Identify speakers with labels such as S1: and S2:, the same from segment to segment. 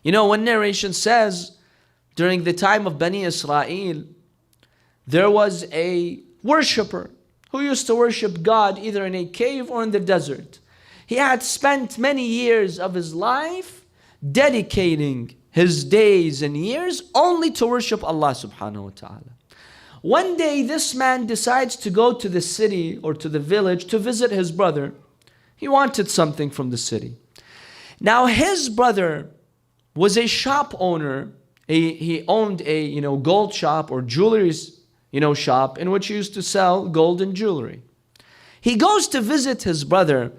S1: You know, one narration says, during the time of Bani Israel, there was a worshipper who used to worship God either in a cave or in the desert. He had spent many years of his life dedicating his days and years only to worship Allah subhanahu wa ta'ala. One day this man decides to go to the city or to the village to visit his brother. He wanted something from the city. Now his brother was a shop owner. He owned a gold shop or jewelry shop in which he used to sell gold and jewelry. He goes to visit his brother,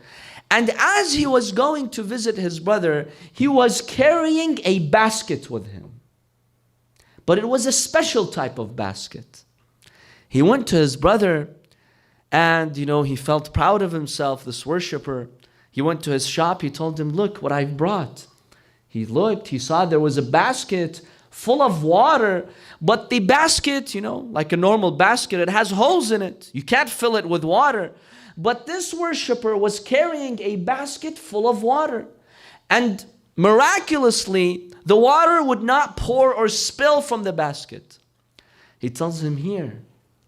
S1: and as he was going to visit his brother, he was carrying a basket with him. But it was a special type of basket. He went to his brother and, he felt proud of himself, this worshiper. He went to his shop, he told him, look what I've brought. He looked, he saw there was a basket full of water, but the basket, like a normal basket, it has holes in it. You can't fill it with water. But this worshiper was carrying a basket full of water. And miraculously, the water would not pour or spill from the basket. He tells him, here,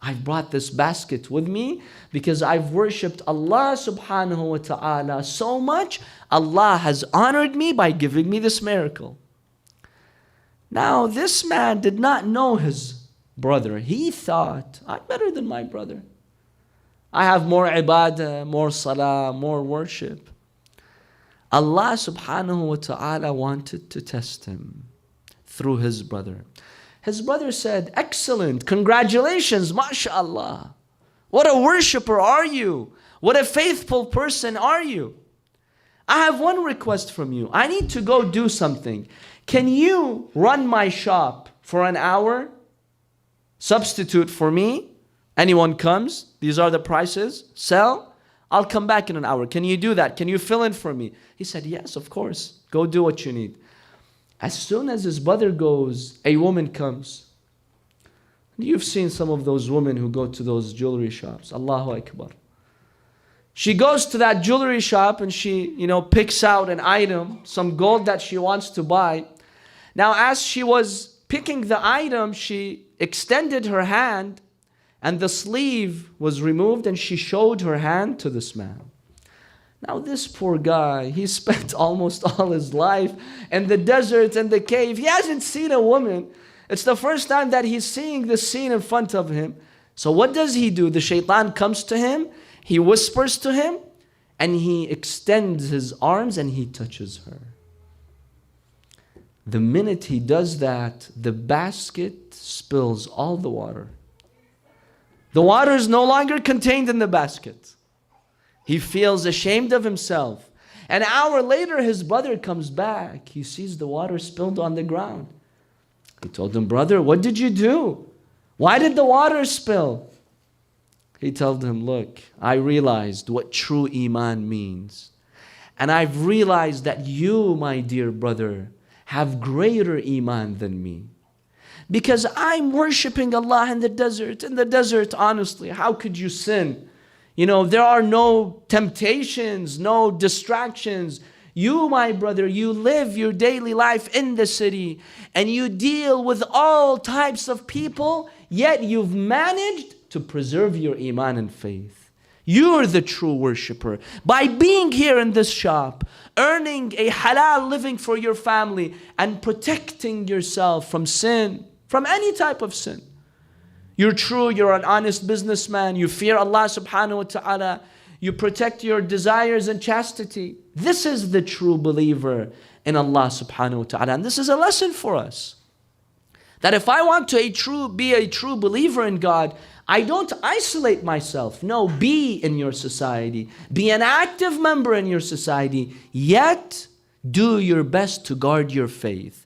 S1: I've brought this basket with me because I've worshipped Allah subhanahu wa ta'ala so much, Allah has honored me by giving me this miracle. Now, this man did not know his brother. He thought, I'm better than my brother. I have more ibadah, more salah, more worship. Allah subhanahu wa ta'ala wanted to test him through his brother. His brother said, excellent, congratulations, mashallah. What a worshipper are you? What a faithful person are you? I have one request from you. I need to go do something. Can you run my shop for an hour? Substitute for me. Anyone comes, these are the prices, sell. I'll come back in an hour. Can you do that? Can you fill in for me? He said, yes, of course. Go do what you need. As soon as his brother goes, a woman comes. You've seen some of those women who go to those jewelry shops. Allahu Akbar. She goes to that jewelry shop and she, picks out an item, some gold that she wants to buy. Now, as she was picking the item, she extended her hand and the sleeve was removed and she showed her hand to this man. Now this poor guy, he spent almost all his life in the desert and the cave. He hasn't seen a woman. It's the first time that he's seeing this scene in front of him. So what does he do? The shaitan comes to him, he whispers to him, and he extends his arms and he touches her. The minute he does that, the basket spills all the water. The water is no longer contained in the basket. He feels ashamed of himself. An hour later, his brother comes back. He sees the water spilled on the ground. He told him, brother, what did you do? Why did the water spill? He told him, look, I realized what true Iman means. And I've realized that you, my dear brother, have greater Iman than me. Because I'm worshiping Allah in the desert. In the desert, honestly, how could you sin? There are no temptations, no distractions. You, my brother, you live your daily life in the city and you deal with all types of people, yet you've managed to preserve your Iman and faith. You're the true worshipper. By being here in this shop, earning a halal living for your family and protecting yourself from sin, from any type of sin. You're true, you're an honest businessman, you fear Allah subhanahu wa ta'ala, you protect your desires and chastity. This is the true believer in Allah subhanahu wa ta'ala. And this is a lesson for us. That if I want to be a true believer in God, I don't isolate myself. No, be in your society. Be an active member in your society. Yet, do your best to guard your faith.